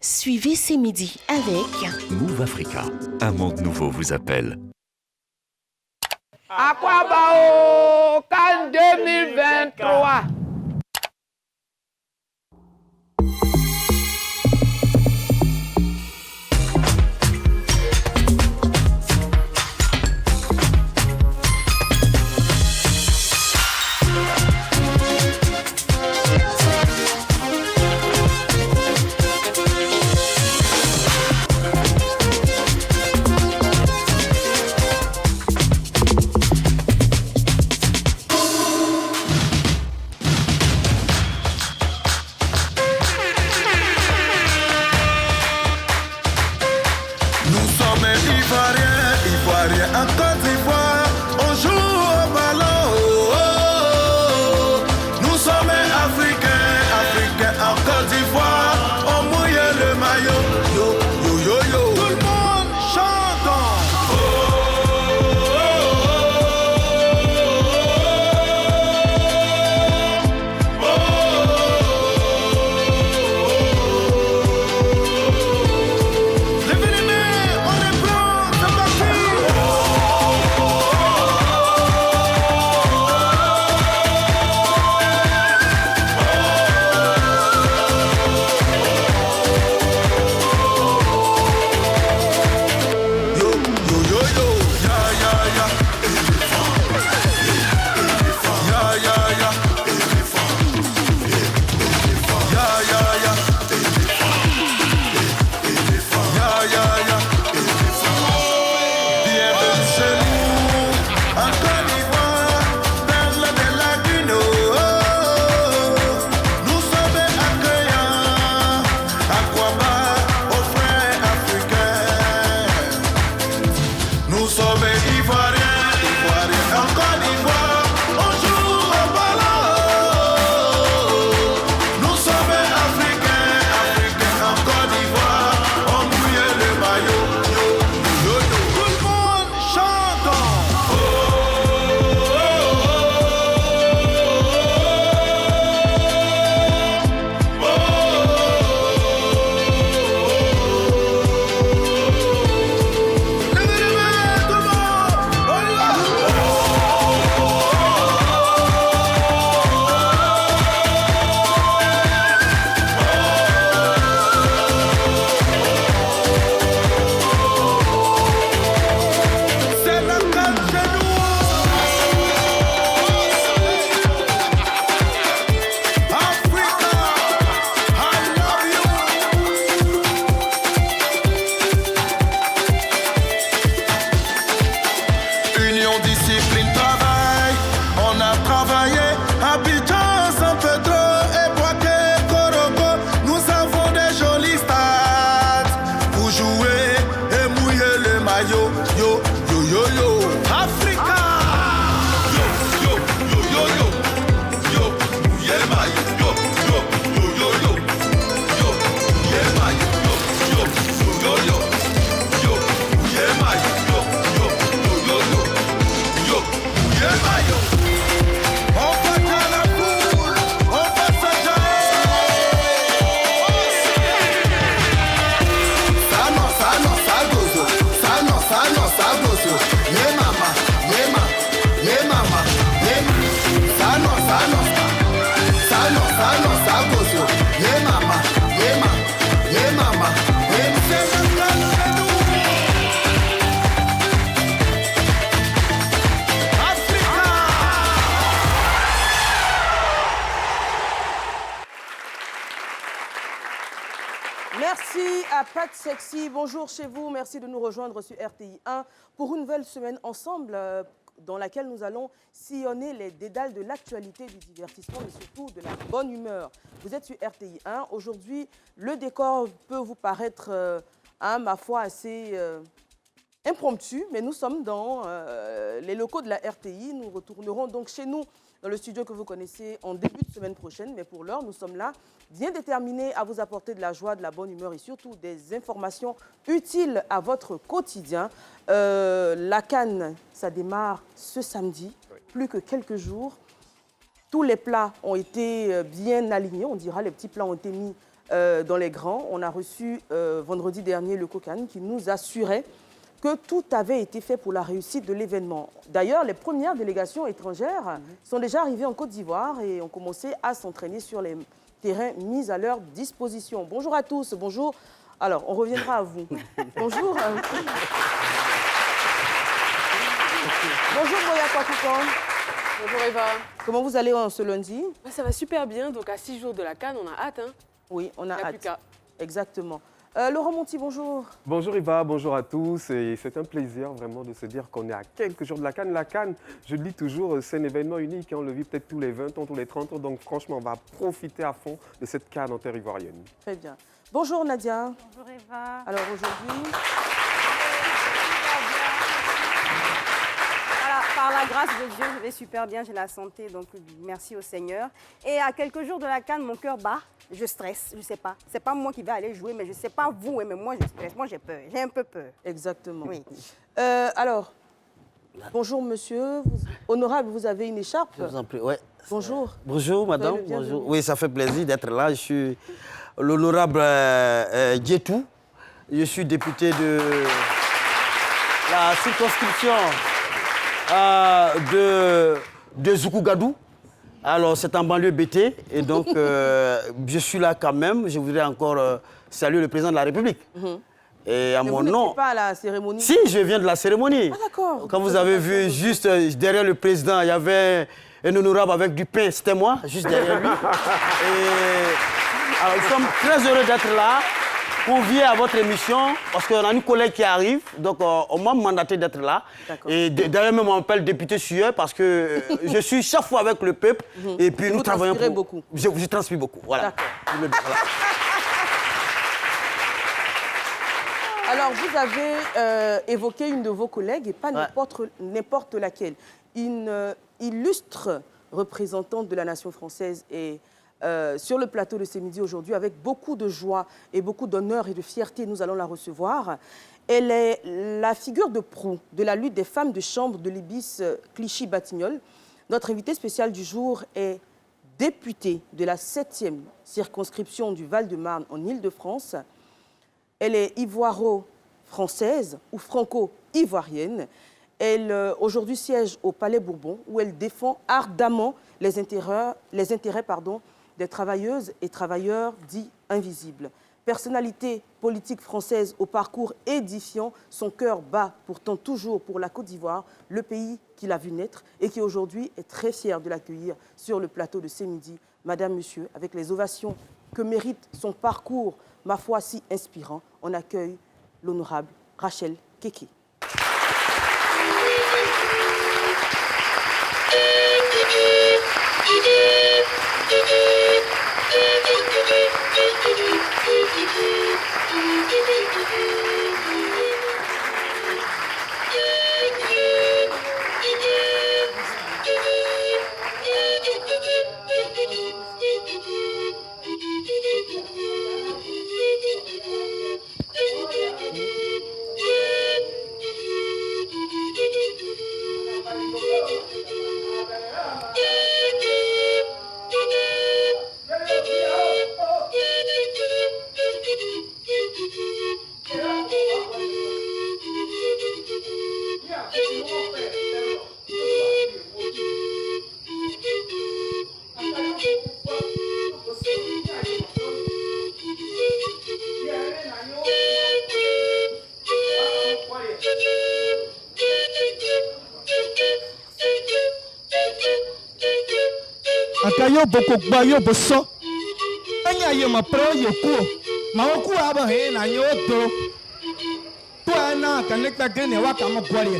Suivez ces midis avec Move Africa. Un monde nouveau vous appelle. Aquabao Cannes 2023. En Côte d'Ivoire, on joue au ballon. Nous sommes Africains en Côte d'Ivoire, on mouille le maillot. Yo, yo, yo, yo. Tout le monde chantons. Merci à Pat Sexy. Bonjour chez vous. Merci de nous rejoindre sur RTI 1 pour une nouvelle semaine ensemble dans laquelle nous allons sillonner les dédales de l'actualité, du divertissement et surtout de la bonne humeur. Vous êtes sur RTI 1. Aujourd'hui, le décor peut vous paraître, ma foi, assez impromptu, mais nous sommes dans les locaux de la RTI. Nous retournerons donc chez nous dans le studio que vous connaissez en début de semaine prochaine. Mais pour l'heure, nous sommes là, bien déterminés à vous apporter de la joie, de la bonne humeur et surtout des informations utiles à votre quotidien. La CAN, ça démarre ce samedi, plus que quelques jours. Tous les plats ont été bien alignés, on dira, les petits plats ont été mis dans les grands. On a reçu vendredi dernier le COCAN qui nous assurait que tout avait été fait pour la réussite de l'événement. D'ailleurs, les premières délégations étrangères sont déjà arrivées en Côte d'Ivoire et ont commencé à s'entraîner sur les terrains mis à leur disposition. Bonjour à tous, bonjour. Alors, on reviendra à vous. Bonjour. Bonjour Boya Kwakoukan. Bonjour Eva. Comment vous allez ce lundi? Ça va super bien, donc à 6 jours de la CAN, on a hâte. Hein. Oui, on a Il n'y a hâte. plus qu'à. Exactement. Laurent Monti, bonjour. Bonjour Eva, bonjour à tous. Et c'est un plaisir vraiment de se dire qu'on est à quelques jours de la CAN. La CAN, je le dis toujours, c'est un événement unique. On le vit peut-être tous les 20 ans, tous les 30 ans. Donc franchement, on va profiter à fond de cette CAN en terre ivoirienne. Très bien. Bonjour Nadia. Bonjour Eva. Alors aujourd'hui... Voilà, par la grâce de Dieu, je vais super bien, j'ai la santé, donc merci au Seigneur. Et à quelques jours de la CAN, mon cœur bat, je stresse, je ne sais pas. C'est pas moi qui vais aller jouer, mais je ne sais pas vous, mais moi je stresse, moi j'ai peur, j'ai un peu peur. Exactement. Oui. Alors, bonjour monsieur. Honorable, vous avez une écharpe? Je vous en prie, ouais. Bonjour. Bonjour madame, Soyez le bienvenu. bonjour. Oui, ça fait plaisir d'être là. Je suis l'honorable Djetou. Je suis député de la circonscription de Zoukougadou. Alors, c'est en banlieue BT. Et donc, je suis là quand même. Je voudrais encore saluer le président de la République. Et à Mais mon vous nom... n'étiez pas à la cérémonie? Si, je viens de la cérémonie. Ah d'accord. Quand vous avez vu, juste derrière le président, il y avait un honorable avec du pain. C'était moi, juste derrière lui. Alors, nous sommes très heureux d'être là. Conviés à votre émission, parce qu'on a une collègue qui arrive, donc on m'a mandaté d'être là. Et d'ailleurs, même on m'appelle député sueur parce que je suis chaque fois avec le peuple. Et puis nous travaillons pour... beaucoup. Je transpire beaucoup, voilà. Voilà. Alors, vous avez évoqué une de vos collègues, et pas n'importe laquelle. Une illustre représentante de la nation française et sur le plateau de ce midi aujourd'hui, avec beaucoup de joie et beaucoup d'honneur et de fierté, nous allons la recevoir. Elle est la figure de proue de la lutte des femmes de chambre de l'Ibis Clichy-Batignolles. Notre invitée spéciale du jour est députée de la 7e circonscription du Val-de-Marne en Île-de-France. Elle est ivoiro-française ou franco-ivoirienne. Elle aujourd'hui siège au Palais Bourbon où elle défend ardemment les intérêts des travailleuses et travailleurs dits invisibles. Personnalité politique française au parcours édifiant, son cœur bat pourtant toujours pour la Côte d'Ivoire, le pays qui l'a vu naître et qui aujourd'hui est très fier de l'accueillir sur le plateau de ce midi. Madame, Monsieur, avec les ovations que mérite son parcours, ma foi si inspirant, on accueille l'honorable Rachel Kéké. Akayo boko bayo boso. Anya yo ma pro yo ku. Ma oku aba he na yo do. To ana connecta gene wa ka mo kwari.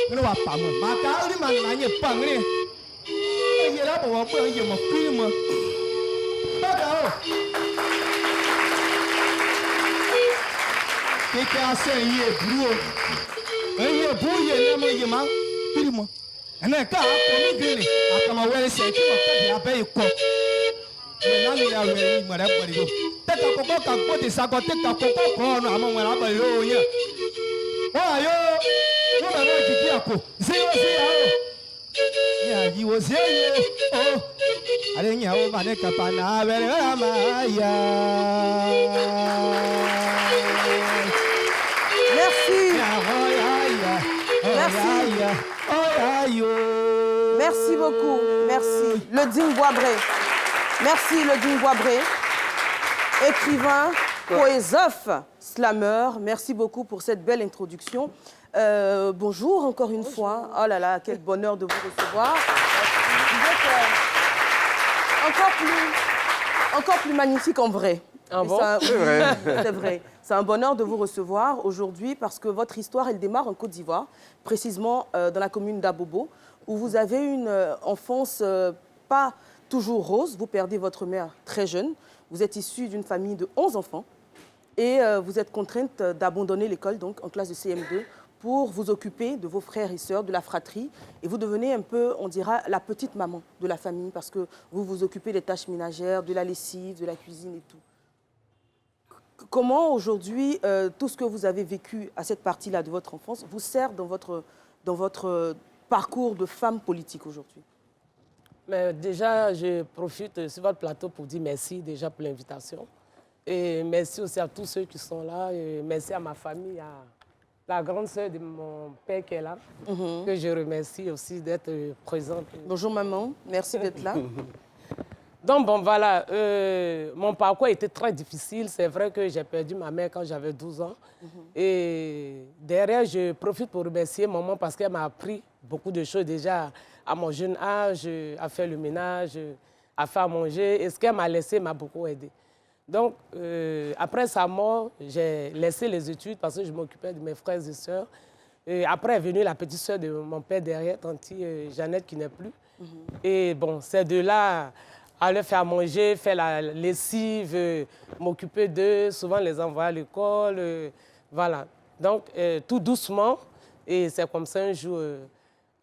Ngene wa pa mo. Ma ka ri ma na nye pa ngene. Ye ra bo wa bo yo ma ku mo. Ba ka o. Ke ka se ye bru. Ye bu ye na mo ye ma. Piri mo. Ene ka ko mi gene akama wele se ki mo ka dia be ko. Me na ni ya we ni mara bari do. Te ka ko ka ko ti sa ko te ka ko ko no amo mara bari do nya. Wa yo. Wo ba na ki ki ako. Se yo se ya o. Ya yi wo se yo. Oh. Ale nyao mane kapana vere amaya. Merci. Merci beaucoup. Merci. Le Digne Boisbré. Merci, le Digne Boisbré. Écrivain, poésophe, slameur. Merci beaucoup pour cette belle introduction. Bonjour encore une fois. Oh là là, quel bonheur de vous recevoir. Vous êtes encore plus magnifique en vrai. Ah bon? C'est vrai. C'est vrai. C'est un bonheur de vous recevoir aujourd'hui parce que votre histoire, elle démarre en Côte d'Ivoire, précisément dans la commune d'Abobo, où vous avez une enfance pas toujours rose. Vous perdez votre mère très jeune. Vous êtes issue d'une famille de 11 enfants et vous êtes contrainte d'abandonner l'école, donc en classe de CM2, pour vous occuper de vos frères et sœurs, de la fratrie. Et vous devenez un peu, on dira, la petite maman de la famille parce que vous vous occupez des tâches ménagères, de la lessive, de la cuisine et tout. Comment aujourd'hui, tout ce que vous avez vécu à cette partie-là de votre enfance vous sert dans votre parcours de femme politique aujourd'hui? Mais déjà, je profite sur votre plateau pour dire merci déjà pour l'invitation. Et merci aussi à tous ceux qui sont là. Et merci à ma famille, à la grande sœur de mon père qui est là, que je remercie aussi d'être présente. Bonjour maman, merci d'être là. Donc bon, voilà, mon parcours était très difficile. C'est vrai que j'ai perdu ma mère quand j'avais 12 ans. Et derrière, je profite pour remercier maman parce qu'elle m'a appris beaucoup de choses déjà à mon jeune âge, à faire le ménage, à faire manger. Et ce qu'elle m'a laissé m'a beaucoup aidé. Donc, après sa mort, j'ai laissé les études parce que je m'occupais de mes frères et sœurs. Et après est venue la petite sœur de mon père derrière, tante Jeannette, qui n'est plus. Et bon, c'est de là à leur faire manger, faire la lessive, m'occuper d'eux, souvent les envoyer à l'école. Voilà. Donc, tout doucement. Et c'est comme ça, un jour,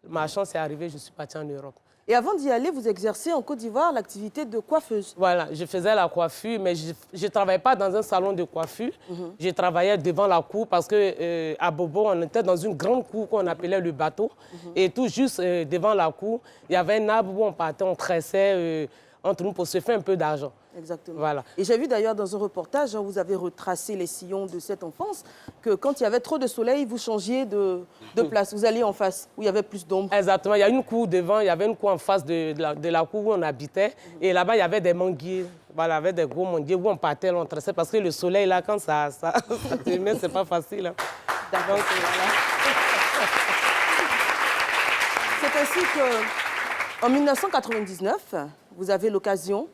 ma chance est arrivée, je suis partie en Europe. Et avant d'y aller, vous exercez en Côte d'Ivoire l'activité de coiffeuse. Voilà, je faisais la coiffure, mais je ne travaillais pas dans un salon de coiffure. Je travaillais devant la cour parce qu'à Bobo, on était dans une grande cour qu'on appelait le bateau. Et tout juste devant la cour, il y avait un arbre où on partait, on tressait entre nous pour se faire un peu d'argent. Exactement. Voilà. Et j'ai vu d'ailleurs dans un reportage, vous avez retracé les sillons de cette enfance, que quand il y avait trop de soleil, vous changiez de place. Vous alliez en face, où il y avait plus d'ombre. Exactement. Il y a une cour devant, il y avait une cour en face de la cour où on habitait. Et là-bas, il y avait des manguiers. Voilà, il y avait des gros manguiers où on partait, on tressait. Parce que le soleil, là, quand ça te met, c'est pas facile. Hein. D'accord. Voilà. C'est ainsi qu'en 1999, vous avez l'occasion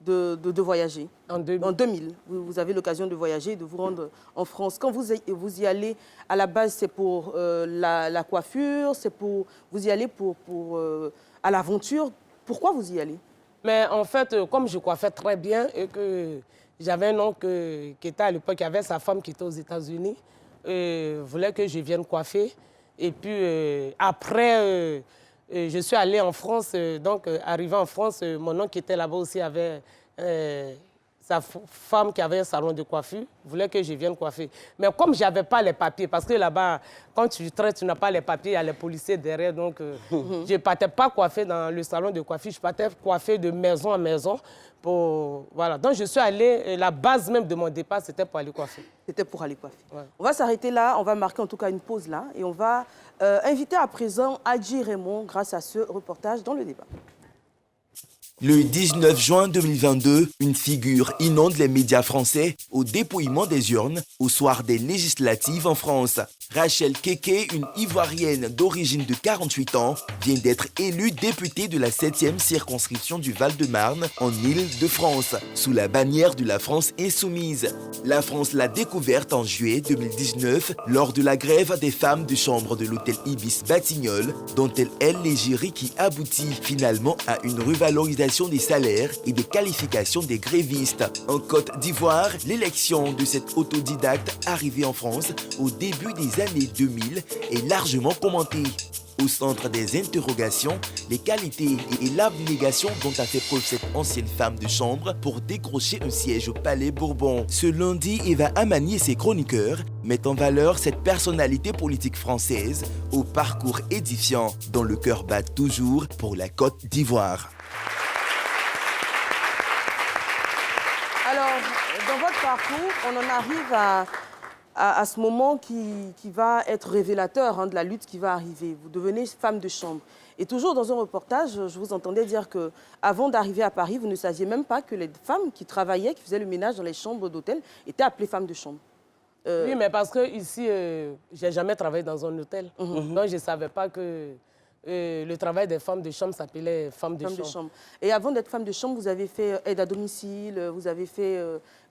de voyager. En 2000. En 2000, vous avez l'occasion de voyager, de vous rendre en France. Quand vous y allez, à la base, c'est pour la coiffure, vous y allez à l'aventure. Pourquoi vous y allez? Mais en fait, comme je coiffais très bien et que j'avais un oncle qui était à l'époque, qui avait sa femme qui était aux États-Unis, voulait que je vienne coiffer. Et puis après, je suis allée en France. Donc, arrivé en France, mon oncle qui était là-bas aussi avait sa femme qui avait un salon de coiffure, voulait que je vienne coiffer. Mais comme je n'avais pas les papiers, parce que là-bas, quand tu traites, tu n'as pas les papiers, il y a les policiers derrière. Donc, je ne partais pas coiffer dans le salon de coiffure, je partais coiffer de maison en maison. Voilà. Donc, je suis allée, la base même de mon départ, c'était pour aller coiffer. C'était pour aller coiffer. Ouais. On va s'arrêter là, on va marquer en tout cas une pause là, et on va inviter à présent Adji Raymond grâce à ce reportage dans le débat. Le 19 juin 2022, une figure inonde les médias français au dépouillement des urnes au soir des législatives en France. Rachel Keke, une Ivoirienne d'origine de 48 ans, vient d'être élue députée de la 7e circonscription du Val-de-Marne en Île-de-France, sous la bannière de la France insoumise. La France l'a découverte en juillet 2019 lors de la grève des femmes de chambre de l'hôtel Ibis Batignolles, dont elle est l'égérie qui aboutit finalement à une revalorisation des salaires et des qualifications des grévistes. En Côte d'Ivoire, l'élection de cette autodidacte arrivée en France au début des années 2000 est largement commentée. Au centre des interrogations, les qualités et l'abnégation dont a fait preuve cette ancienne femme de chambre pour décrocher un siège au Palais Bourbon. Ce lundi, Eva Amani et ses chroniqueurs mettent en valeur cette personnalité politique française au parcours édifiant dont le cœur bat toujours pour la Côte d'Ivoire. partout, on en arrive à ce moment qui va être révélateur hein, de la lutte qui va arriver. Vous devenez femme de chambre. Et toujours dans un reportage, je vous entendais dire qu'avant d'arriver à Paris, vous ne saviez même pas que les femmes qui travaillaient, qui faisaient le ménage dans les chambres d'hôtel, étaient appelées femmes de chambre. Oui, mais parce que ici, je n'ai jamais travaillé dans un hôtel. Donc, je ne savais pas que le travail des femmes de chambre s'appelait femme de chambre. Et avant d'être femme de chambre, vous avez fait aide à domicile, vous avez fait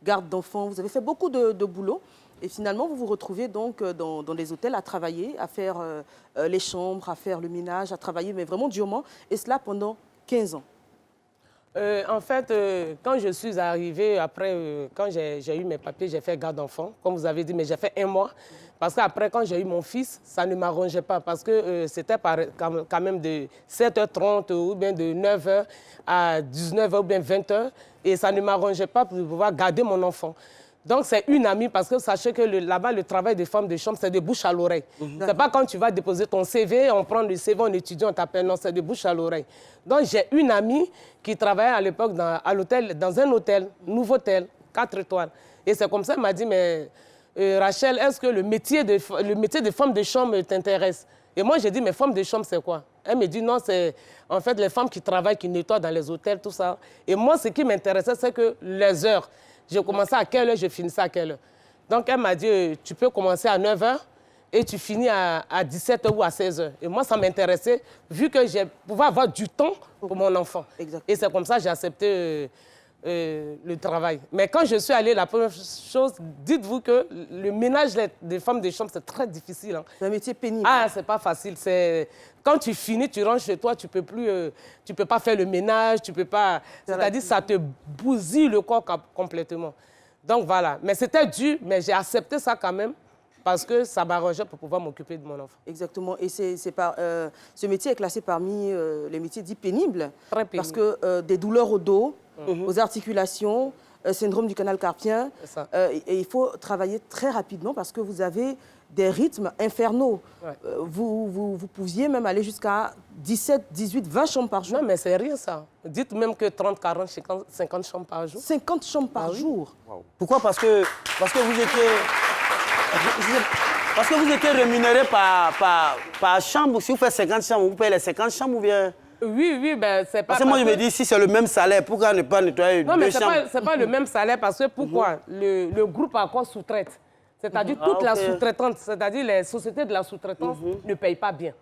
garde d'enfants, vous avez fait beaucoup de boulot. Et finalement, vous vous retrouvez donc dans des hôtels à travailler, à faire les chambres, à faire le ménage, à travailler, mais vraiment durement. Et cela pendant 15 ans. En fait, quand je suis arrivée, après, quand j'ai eu mes papiers, j'ai fait garde d'enfants, comme vous avez dit, mais j'ai fait 1 mois. Parce qu'après, quand j'ai eu mon fils, ça ne m'arrangeait pas, parce que c'était quand même de 7h30 ou bien de 9h à 19h ou bien 20h, et ça ne m'arrangeait pas pour pouvoir garder mon enfant. Donc, c'est une amie, parce que sachez que là-bas, le travail des femmes de chambre, c'est de bouche à l'oreille. C'est pas quand tu vas déposer ton CV, on prend le CV, on étudie, on t'appelle. Non, c'est de bouche à l'oreille. Donc, j'ai une amie qui travaillait à l'époque dans un hôtel, Nouveau-Hôtel, 4 étoiles. Et c'est comme ça, elle m'a dit, mais Rachel, est-ce que le métier de femme de chambre t'intéresse? Et moi, j'ai dit, mais femme de chambre, c'est quoi? Elle me dit, non, c'est en fait les femmes qui travaillent, qui nettoient dans les hôtels, tout ça. Et moi, ce qui m'intéressait, c'est que les heures. Je commençais à quelle heure, je finissais à quelle heure. Donc, elle m'a dit, tu peux commencer à 9h et tu finis à 17h ou à 16h. Et moi, ça m'intéressait, vu que je pouvais avoir du temps pour mon enfant. Exactement. Et c'est comme ça que j'ai accepté le travail. Mais quand je suis allée, la première chose, dites-vous que le ménage des femmes de chambre, c'est très difficile. Hein. C'est un métier pénible. Ah, c'est pas facile. Quand tu finis, tu rentres chez toi, tu peux pas faire le ménage, tu peux pas... C'est-à-dire, ça te bousille le corps complètement. Donc, voilà. Mais c'était dur, mais j'ai accepté ça quand même parce que ça m'arrangeait pour pouvoir m'occuper de mon enfant. Exactement. Et ce métier est classé parmi les métiers dits pénibles. Très pénible. Parce que des douleurs au dos, aux articulations, syndrome du canal carpien. Et il faut travailler très rapidement parce que vous avez des rythmes infernaux. Ouais. Vous pouviez même aller jusqu'à 17, 18, 20 chambres par jour. Non, mais c'est rien ça. Dites même que 30, 40, 50 chambres par jour. 50 chambres par jour. Wow. Pourquoi? Parce que vous étiez rémunéré par chambre. Si vous faites 50 chambres, vous payez les 50 chambres ou bien... Oui, ben c'est pas... Parce que moi, je me dis, si c'est le même salaire, pourquoi ne pas nettoyer non, deux mais chambres? c'est pas le même salaire parce que pourquoi? Le groupe Accor sous-traite. C'est-à-dire toute la sous-traitante, c'est-à-dire les sociétés de la sous-traitance ne payent pas bien.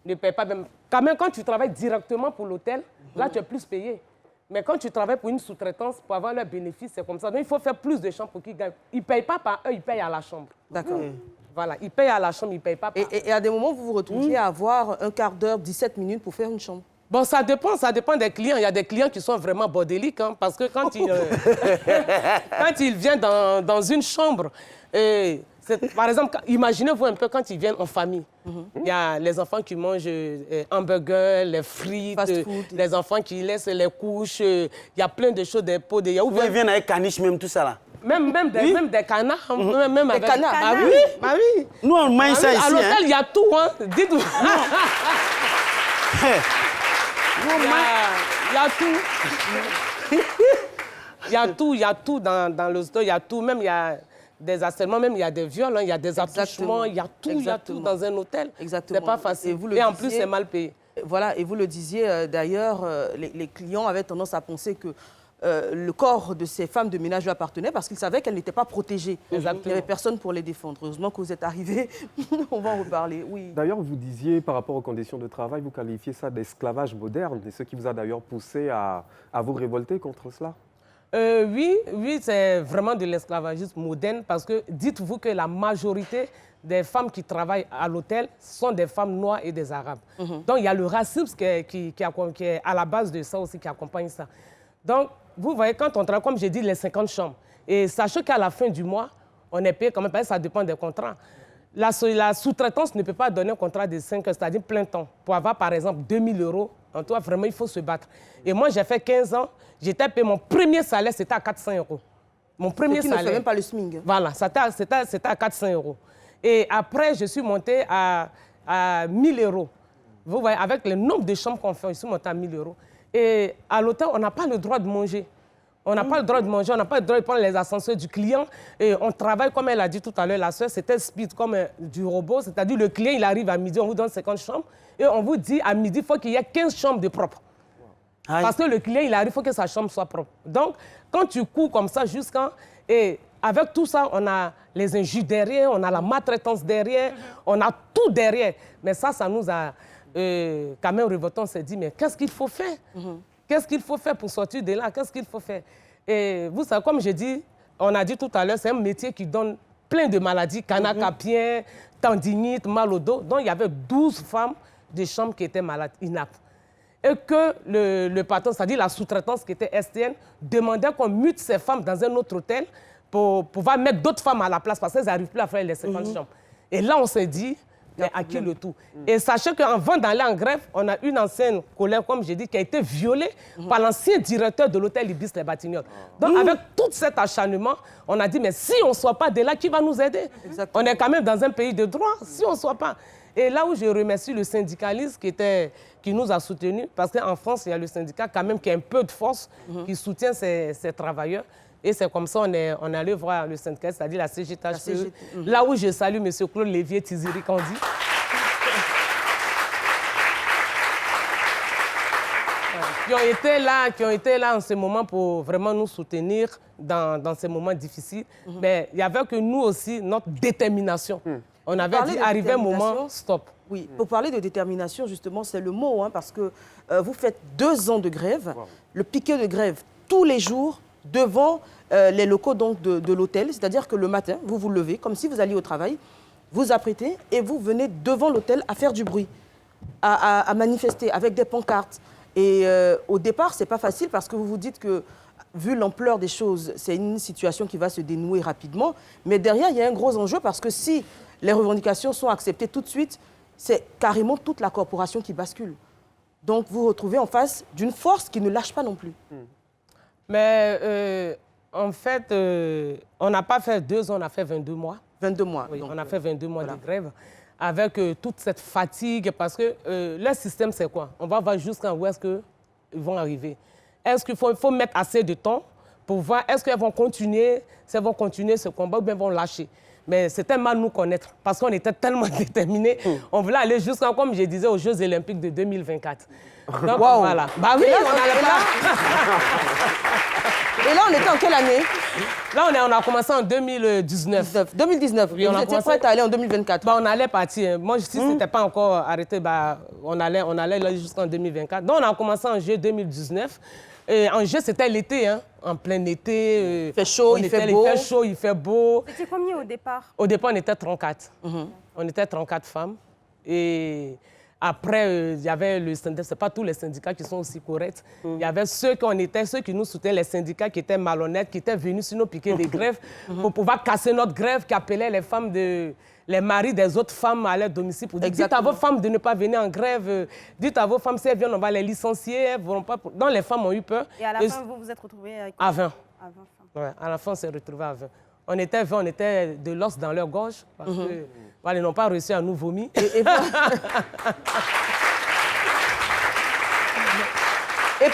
Ne payent pas bien. Quand même, quand tu travailles directement pour l'hôtel, là, tu es plus payé. Mais quand tu travailles pour une sous-traitance, pour avoir leurs bénéfices, c'est comme ça. Donc, il faut faire plus de chambres pour qu'ils gagnent. Ils ne payent pas par eux, ils payent à la chambre. D'accord. Voilà, ils payent à la chambre, ils ne payent pas par... Et à des moments, vous vous retrouviez à avoir un quart d'heure, 17 minutes pour faire une chambre. Bon, ça dépend des clients. Il y a des clients qui sont vraiment bordéliques, hein, parce que quand ils viennent dans une chambre, par exemple, imaginez-vous un peu quand ils viennent en famille. Il y a les enfants qui mangent hamburgers, les frites, les enfants qui laissent les couches, il y a plein de choses, des pots de yaourt. Ils viennent avec caniche même, tout ça là. Même des canards. Même des canards. Ah oui. Nous, on mange ça ici. À l'hôtel, il y a tout. Hein. Dites-vous. Il y a tout dans le store, il y a tout, même il y a des harcèlements, même il y a des viols, hein, il y a des attouchements, il y a tout dans un hôtel. Exactement. C'est pas facile. Et en plus, c'est mal payé. Voilà, et vous le disiez d'ailleurs, les clients avaient tendance à penser que le corps de ces femmes de ménage lui appartenait parce qu'ils savaient qu'elles n'étaient pas protégées. Exactement. Il n'y avait personne pour les défendre. Heureusement que vous êtes arrivés, on va en reparler. Oui. D'ailleurs, vous disiez par rapport aux conditions de travail, vous qualifiez ça d'esclavage moderne, et ce qui vous a d'ailleurs poussé à vous révolter contre cela? Oui, c'est vraiment de l'esclavagisme moderne parce que dites-vous que la majorité des femmes qui travaillent à l'hôtel sont des femmes noires et des arabes. Donc il y a le racisme qui est à la base de ça aussi, qui accompagne ça. Donc, vous voyez, quand on travaille, comme j'ai dit, les 50 chambres, et sachez qu'à la fin du mois, on est payé quand même, parce que ça dépend des contrats. La sous-traitance ne peut pas donner un contrat de 5 heures, c'est-à-dire plein temps. Pour avoir, par exemple, 2000 €, en tout cas, vraiment, il faut se battre. Et moi, j'ai fait 15 ans, j'étais payé, mon premier salaire, c'était à 400 €. Mon premier salaire. Qui ne fait même pas le SMIC. Voilà, c'était à 400 €. Et après, je suis montée à 1000 €. Vous voyez, avec le nombre de chambres qu'on fait, je suis montée à 1000 €. Et à l'hôtel, on n'a pas le droit de manger. On n'a pas le droit de manger, on n'a pas le droit de prendre les ascenseurs du client. Et on travaille, comme elle a dit tout à l'heure, la soeur, c'était speed comme du robot. C'est-à-dire le client, il arrive à midi, on vous donne 50 chambres. Et on vous dit, à midi, il faut qu'il y ait 15 chambres de propre. Parce que le client, il arrive, il faut que sa chambre soit propre. Donc, quand tu cours comme ça jusqu'à... Et avec tout ça, on a les injures derrière, on a la maltraitance derrière, on a tout derrière. Mais ça nous a quand même révolté. On s'est dit, mais qu'est-ce qu'il faut faire? Qu'est-ce qu'il faut faire pour sortir de là? Qu'est-ce qu'il faut faire? Et vous savez, comme j'ai dit, on a dit tout à l'heure, c'est un métier qui donne plein de maladies, canal carpien, tendinite, mal au dos. Donc, il y avait 12 femmes de chambre qui étaient malades, inaptes. Et que le patron, c'est-à-dire la sous-traitance qui était STN, demandait qu'on mute ces femmes dans un autre hôtel pour pouvoir mettre d'autres femmes à la place parce qu'elles n'arrivent plus à faire les 50 chambres. Et là, on s'est dit, mais à qui le tout? Et sachez qu'avant d'aller en grève, on a une ancienne collègue, comme j'ai dit, qui a été violée par l'ancien directeur de l'hôtel Ibis Les Batignolles. Donc, avec tout cet acharnement, on a dit, mais si on ne soit pas de là, qui va nous aider? On est quand même dans un pays de droit, si on ne soit pas. Et là où je remercie le syndicaliste qui nous a soutenus, parce qu'en France, il y a le syndicat quand même qui a un peu de force, qui soutient ces travailleurs. Et c'est comme ça qu'on est allé voir le syndicat, c'est-à-dire la CGTHPE, là où je salue M. Claude Lévier-Tiziri Kandi. Qui ont été là en ce moment pour vraiment nous soutenir dans ces moments difficiles. Mais il y avait que nous aussi, notre détermination. On avait dit, arrivé un moment, stop. Oui, pour parler de détermination, justement, c'est le mot, hein, parce que vous faites 2 ans de grève, le piquet de grève tous les jours devant les locaux donc, de l'hôtel. C'est-à-dire que le matin, vous vous levez, comme si vous alliez au travail, vous apprêtez et vous venez devant l'hôtel à faire du bruit, à manifester avec des pancartes. Et au départ, ce n'est pas facile parce que vous vous dites que, vu l'ampleur des choses, c'est une situation qui va se dénouer rapidement. Mais derrière, il y a un gros enjeu parce que si les revendications sont acceptées tout de suite, c'est carrément toute la corporation qui bascule. Donc, vous vous retrouvez en face d'une force qui ne lâche pas non plus. Mais en fait, on n'a pas fait 2 ans, on a fait 22 mois. 22 mois. Oui, donc, on a fait 22 mois de grève avec toute cette fatigue parce que leur système, c'est quoi? On va voir jusqu'à où est-ce qu'ils vont arriver. Est-ce qu'il faut mettre assez de temps pour voir est-ce qu'elles vont continuer, ce combat ou bien vont lâcher? Mais c'était mal nous connaître parce qu'on était tellement déterminés. On voulait aller jusqu'à, comme je disais, aux Jeux Olympiques de 2024. Donc, voilà. Bah oui, on n'allait pas. Et là, on était en quelle année? Là, on a commencé en 2019. 2019, oui, vous étiez prête à aller en 2024? Bah, on allait partir. Moi, si ce n'était pas encore arrêté, bah, on allait jusqu'en 2024. Donc, on a commencé en juillet 2019. Et en juillet, c'était l'été, hein, en plein été. Il fait chaud, il fait beau. Il fait chaud, il fait beau. C'était combien au départ? Au départ, on était 34. On était 34 femmes. Et après, il y avait le syndicat, ce n'est pas tous les syndicats qui sont aussi corrects. Il y avait ceux qui nous soutenaient, les syndicats qui étaient malhonnêtes, qui étaient venus sur nos piquets de grève pour pouvoir casser notre grève, qui appelaient les femmes les maris des autres femmes à leur domicile pour dire dites à vos femmes de ne pas venir en grève, dites à vos femmes si elles viennent, on va les licencier, elles vont pas... Donc les femmes ont eu peur. Et à la fin, vous vous êtes retrouvés avec... À 20. À 20 femmes. Ouais, à la fin, on s'est retrouvés à 20. On était 20, on était de l'os dans leur gorge parce que voilà, ils n'ont pas réussi à nous vomir. Et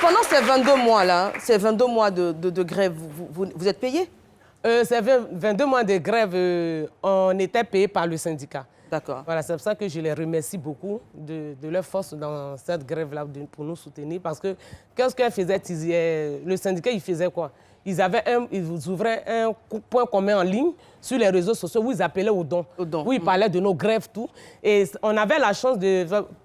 pendant ces 22 mois-là, ces 22 mois de grève, vous êtes payés? Ces 22 mois de grève, on était payés par le syndicat. D'accord. Voilà, c'est pour ça que je les remercie beaucoup de leur force dans cette grève-là pour nous soutenir. Parce que qu'est-ce qu'elle faisait? Le syndicat, il faisait quoi? Ils ouvraient un point commun en ligne sur les réseaux sociaux où ils appelaient aux dons, où ils parlaient de nos grèves, tout. Et on avait la chance,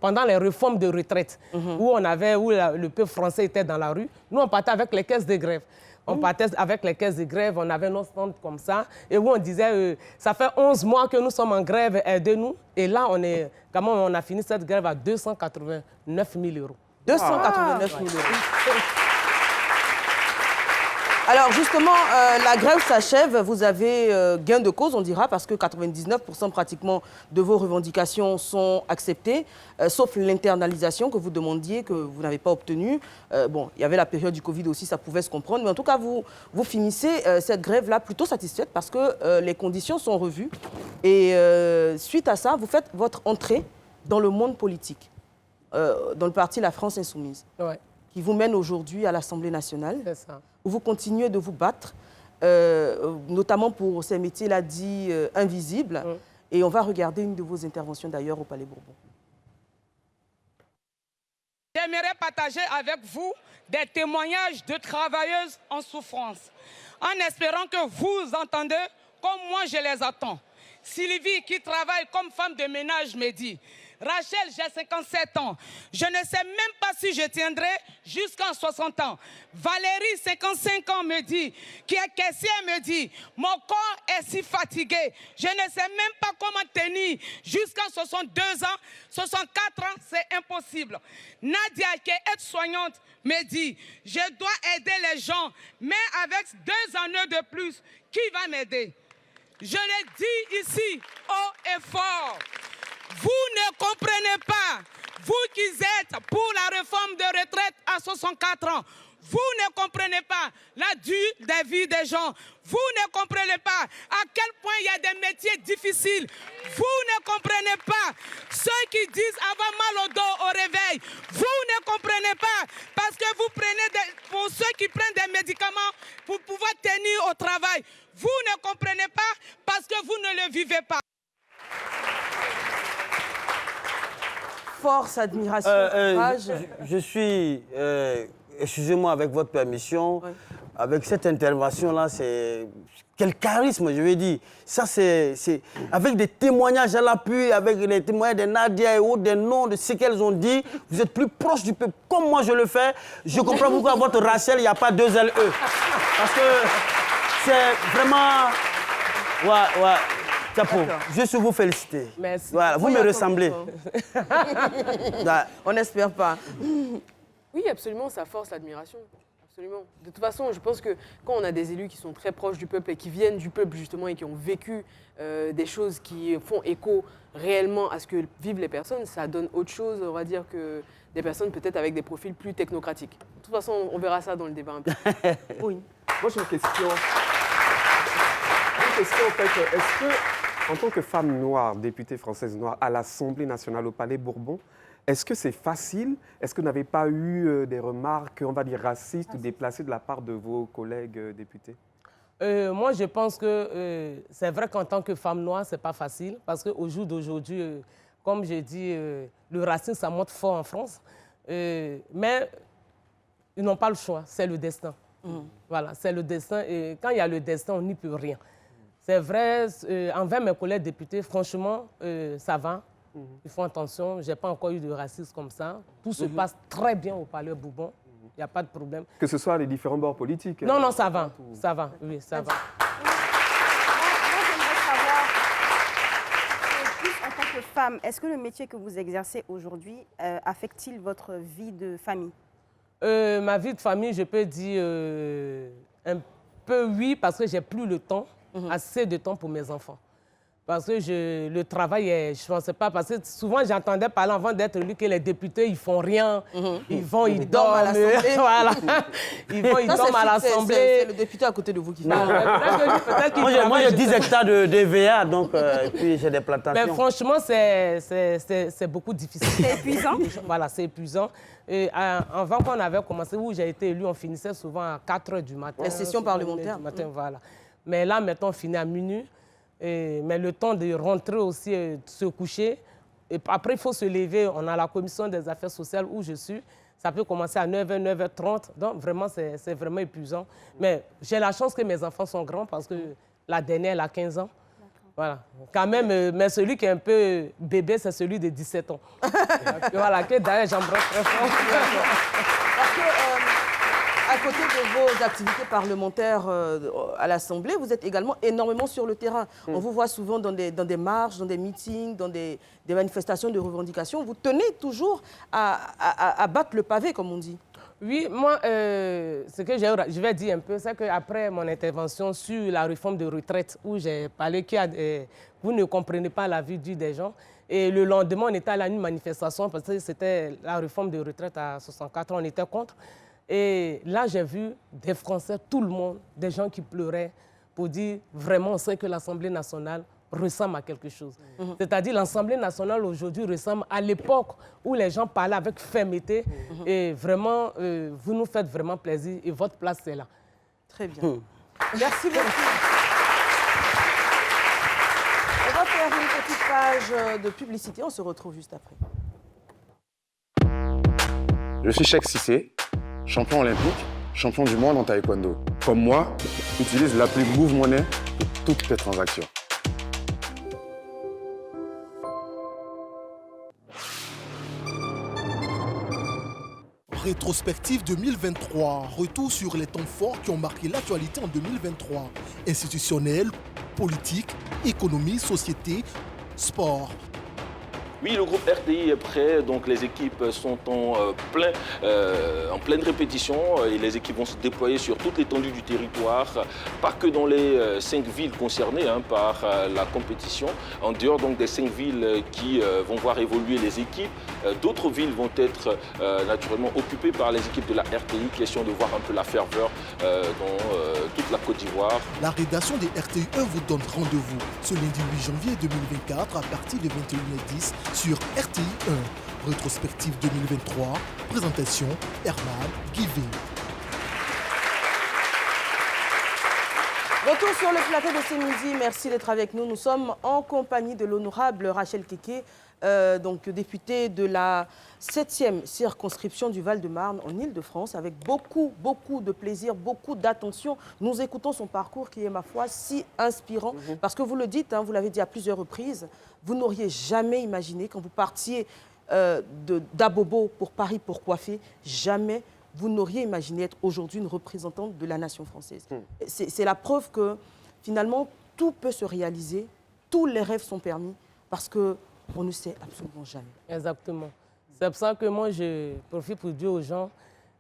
pendant les réformes de retraite, où le peuple français était dans la rue, nous, on partait avec les caisses de grève. On partait avec les caisses de grève, on avait nos stands comme ça, et où on disait, ça fait 11 mois que nous sommes en grève, aidez-nous. Et là, on a fini cette grève à 289 000 €. 289 000 €. Alors justement, la grève s'achève, vous avez gain de cause, on dira, parce que 99% pratiquement de vos revendications sont acceptées, sauf l'internalisation que vous demandiez, que vous n'avez pas obtenue. Bon, il y avait la période du Covid aussi, ça pouvait se comprendre, mais en tout cas, vous finissez cette grève-là plutôt satisfaite parce que les conditions sont revues. Et suite à ça, vous faites votre entrée dans le monde politique, dans le parti La France Insoumise. Ouais. qui vous mène aujourd'hui à l'Assemblée nationale, où vous continuez de vous battre, notamment pour ces métiers-là dits invisibles. Et on va regarder une de vos interventions d'ailleurs au Palais Bourbon. J'aimerais partager avec vous des témoignages de travailleuses en souffrance, en espérant que vous entendez comme moi je les attends. Sylvie, qui travaille comme femme de ménage, me dit: Rachel, j'ai 57 ans. Je ne sais même pas si je tiendrai jusqu'à 60 ans. Valérie, 55 ans, me dit, qui est caissière, me dit: mon corps est si fatigué. Je ne sais même pas comment tenir jusqu'à 62 ans. 64 ans, c'est impossible. Nadia, qui est aide-soignante, me dit: je dois aider les gens, mais avec 2 années de plus, qui va m'aider? Je l'ai dit ici, haut et fort. Vous ne comprenez pas, vous qui êtes pour la réforme de retraite à 64 ans, vous ne comprenez pas la durée de vie des gens. Vous ne comprenez pas à quel point il y a des métiers difficiles. Vous ne comprenez pas ceux qui disent avoir mal au dos au réveil. Vous ne comprenez pas parce que vous prenez pour ceux qui prennent des médicaments pour pouvoir tenir au travail. Vous ne comprenez pas parce que vous ne le vivez pas. Force, admiration, courage. Je suis, excusez-moi avec votre permission, avec cette intervention-là, c'est quel charisme, je veux dire. Ça, c'est avec des témoignages à l'appui, avec les témoignages de Nadia et autres, des noms de ce qu'elles ont dit. Vous êtes plus proche du peuple, comme moi je le fais. Je comprends pourquoi votre Rachel, il n'y a pas 2 LE. Parce que c'est vraiment... Ouais. Chapeau, juste vous féliciter. Merci. Voilà, vous me ressemblez. On n'espère pas. Oui, absolument, ça force l'admiration. Absolument. De toute façon, je pense que quand on a des élus qui sont très proches du peuple et qui viennent du peuple justement et qui ont vécu des choses qui font écho réellement à ce que vivent les personnes, ça donne autre chose, on va dire, que des personnes peut-être avec des profils plus technocratiques. De toute façon, on verra ça dans le débat un peu. Oui. Moi, j'ai une question. En fait, est-ce que, en tant que femme noire, députée française noire à l'Assemblée nationale au Palais Bourbon, est-ce que c'est facile? Est-ce que vous n'avez pas eu des remarques, on va dire, racistes ou déplacées de la part de vos collègues députés? Moi, je pense que c'est vrai qu'en tant que femme noire, ce n'est pas facile. Parce qu'au jour d'aujourd'hui, comme je dis, le racisme, ça monte fort en France. Mais ils n'ont pas le choix, c'est le destin. Voilà, c'est le destin. Et quand il y a le destin, on n'y peut rien. C'est vrai, envers mes collègues députés, franchement, ça va. Ils font attention. Je n'ai pas encore eu de racisme comme ça. Tout se passe très bien au Palais Bourbon. Il n'y a pas de problème. Que ce soit les différents bords politiques? Non, non, ça va. Ça va, oui, ça va. Moi, j'aimerais savoir, plus en tant que femme, est-ce que le métier que vous exercez aujourd'hui affecte-t-il votre vie de famille? Ma vie de famille, je peux dire un peu oui, parce que j'ai plus le temps, assez de temps pour mes enfants. Parce que le travail, je ne pensais pas, parce que souvent j'entendais parler avant d'être élu que les députés, ils ne font rien, ils vont, ils dorment à l'Assemblée. Voilà. Ils vont, ils dorment à l'Assemblée. C'est le député à côté de vous qui fait. Moi, j'ai 10 hectares de DVA, donc puis j'ai des plantations. Mais franchement, c'est beaucoup difficile. C'est épuisant? Voilà, c'est épuisant. Et avant qu'on avait commencé, où j'ai été élu, on finissait souvent à 4 h du matin. La session parlementaire. Du matin, voilà. Mais là, maintenant, on finit à minuit. Mais le temps de rentrer aussi, de se coucher. Et après, il faut se lever. On a la commission des affaires sociales où je suis. Ça peut commencer à 9 h, 9 h 30. Donc, vraiment, c'est vraiment épuisant. Mais j'ai la chance que mes enfants sont grands parce que la dernière, elle a 15 ans. Voilà. Quand même, mais celui qui est un peu bébé, c'est celui de 17 ans. Voilà, que d'ailleurs, j'embrasse très fort. Parce que, à côté de vos activités parlementaires à l'Assemblée, vous êtes également énormément sur le terrain. On vous voit souvent dans des marches, dans des meetings, dans des manifestations de revendications. Vous tenez toujours à battre le pavé, comme on dit. Oui, moi, ce que je vais dire un peu, c'est qu'après mon intervention sur la réforme de retraite, où j'ai parlé que vous ne comprenez pas la vie dure des gens, et le lendemain, on était à une manifestation, parce que c'était la réforme de retraite à 64 ans, on était contre. Et là, j'ai vu des Français, tout le monde, des gens qui pleuraient pour dire vraiment, on sait que l'Assemblée nationale ressemble à quelque chose. C'est-à-dire l'Assemblée nationale aujourd'hui ressemble à l'époque où les gens parlaient avec fermeté. Et vraiment, vous nous faites vraiment plaisir et votre place, c'est là. Très bien. Merci beaucoup. On va faire une petite page de publicité. On se retrouve juste après. Je suis Cheikh Cissé, champion olympique, champion du monde en taekwondo. Comme moi, utilise l'appli Move Money pour toutes tes transactions. Rétrospective 2023. Retour sur les temps forts qui ont marqué l'actualité en 2023. Institutionnel, politique, économie, société, sport. Oui, le groupe RTI est prêt, donc les équipes sont en pleine répétition et les équipes vont se déployer sur toute l'étendue du territoire, pas que dans les 5 villes concernées par la compétition, en dehors donc des 5 villes qui vont voir évoluer les équipes. D'autres villes vont être naturellement occupées par les équipes de la RTI, question de voir un peu la ferveur dans toute la Côte d'Ivoire. La rédaction des RTI 1 vous donne rendez-vous ce lundi 8 janvier 2024 à partir de 21h10 sur RTI 1. Rétrospective 2023, présentation Herman Guivé. Retour sur le plateau de ce midi. Merci d'être avec nous. Nous sommes en compagnie de l'honorable Rachel Keke, donc députée de la 7e circonscription du Val-de-Marne en Île-de-France, avec beaucoup de plaisir, beaucoup d'attention. Nous écoutons son parcours qui est, ma foi, si inspirant. Parce que vous le dites, vous l'avez dit à plusieurs reprises, vous n'auriez jamais imaginé, quand vous partiez d'Abobo pour Paris pour coiffer, jamais vous n'auriez imaginé être aujourd'hui une représentante de la nation française. C'est la preuve que, finalement, tout peut se réaliser, tous les rêves sont permis, parce qu'on ne sait absolument jamais. Exactement. C'est pour ça que moi, je profite pour dire aux gens,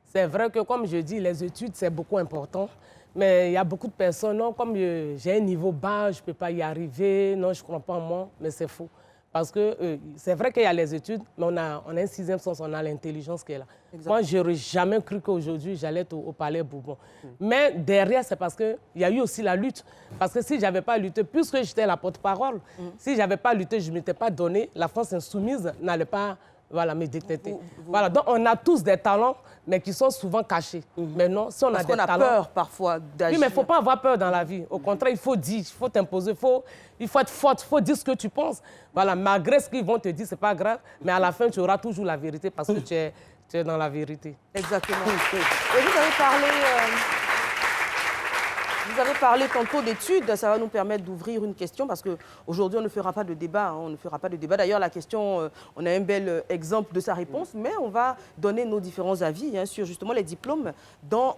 c'est vrai que, comme je dis, les études, c'est beaucoup important, mais il y a beaucoup de personnes, non, comme j'ai un niveau bas, je ne peux pas y arriver, non, je ne crois pas en moi, mais c'est faux. Parce que c'est vrai qu'il y a les études, mais on a un 6e sens, on a l'intelligence qui est là. Exactement. Moi, je n'aurais jamais cru qu'aujourd'hui, j'allais être au Palais Bourbon. Mais derrière, c'est parce qu'il y a eu aussi la lutte. Parce que si je n'avais pas lutté, puisque j'étais la porte-parole, si je n'avais pas lutté, je ne m'étais pas donné, la France insoumise n'allait pas me détecter. Voilà, donc on a tous des talents, mais qui sont souvent cachés. Mais non, si on a des talents... Parce qu'on a peur parfois d'agir. Oui, mais il ne faut pas avoir peur dans la vie. Au contraire, il faut dire, il faut t'imposer, il faut être forte, il faut dire ce que tu penses. Voilà, malgré ce qu'ils vont te dire, ce n'est pas grave, mais à la fin, tu auras toujours la vérité parce que tu es dans la vérité. Exactement. Et vous avez parlé... Vous avez parlé tantôt d'études, ça va nous permettre d'ouvrir une question parce qu'aujourd'hui, on ne fera pas de débat. On ne fera pas de débat. D'ailleurs, la question, on a un bel exemple de sa réponse, mais on va donner nos différents avis sur justement les diplômes dans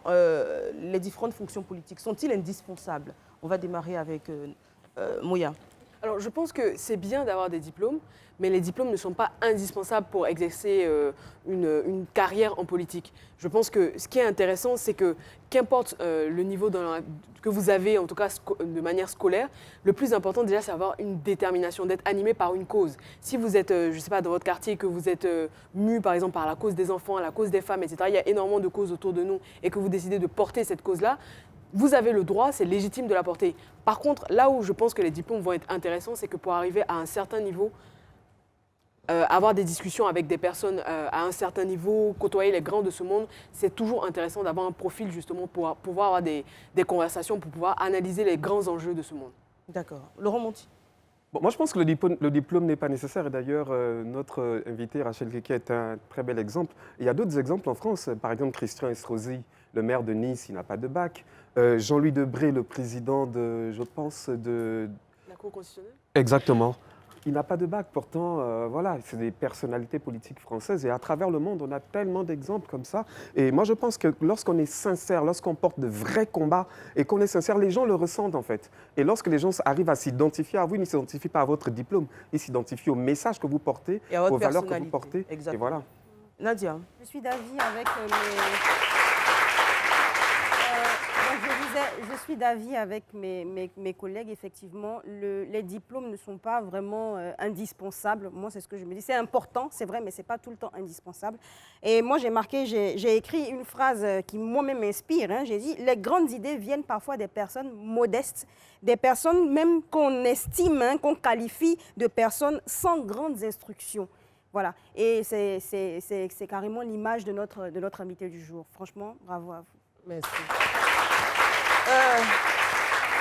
les différentes fonctions politiques. Sont-ils indispensables? On va démarrer avec Moya. Alors, je pense que c'est bien d'avoir des diplômes, mais les diplômes ne sont pas indispensables pour exercer une carrière en politique. Je pense que ce qui est intéressant, c'est que qu'importe le niveau que vous avez, en tout cas de manière scolaire, le plus important déjà, c'est d'avoir une détermination, d'être animé par une cause. Si vous êtes, je ne sais pas, dans votre quartier, que vous êtes mu, par exemple, par la cause des enfants, la cause des femmes, etc., il y a énormément de causes autour de nous, et que vous décidez de porter cette cause-là, vous avez le droit, c'est légitime de la porter. Par contre, là où je pense que les diplômes vont être intéressants, c'est que pour arriver à un certain niveau, avoir des discussions avec des personnes à un certain niveau, côtoyer les grands de ce monde, c'est toujours intéressant d'avoir un profil justement pour pouvoir avoir des conversations, pour pouvoir analyser les grands enjeux de ce monde. D'accord. Laurent Monti. Bon, moi, je pense que le diplôme n'est pas nécessaire. Et d'ailleurs, notre invité, Rachel Keke, est un très bel exemple. Il y a d'autres exemples en France. Par exemple, Christian Estrosi, le maire de Nice, il n'a pas de bac. Jean-Louis Debré, le président de, je pense, de... La Cour constitutionnelle. Exactement. Il n'a pas de bac. Pourtant, voilà, c'est des personnalités politiques françaises. Et à travers le monde, on a tellement d'exemples comme ça. Et moi, je pense que lorsqu'on est sincère, lorsqu'on porte de vrais combats et qu'on est sincère, les gens le ressentent, en fait. Et lorsque les gens arrivent à s'identifier à vous, ils ne s'identifient pas à votre diplôme. Ils s'identifient au message que vous portez, et à votre aux valeurs que vous portez. Exactement. Et voilà. Je suis d'avis avec je suis d'avis avec mes collègues, effectivement. Les diplômes ne sont pas vraiment indispensables. Moi, c'est ce que je me dis. C'est important, c'est vrai, mais ce n'est pas tout le temps indispensable. Et moi, j'ai écrit une phrase qui moi-même m'inspire. Hein. J'ai dit, les grandes idées viennent parfois des personnes modestes, des personnes même qu'on estime, hein, qu'on qualifie de personnes sans grandes instructions. Voilà. Et c'est carrément l'image de notre invité du jour. Franchement, bravo à vous. Merci.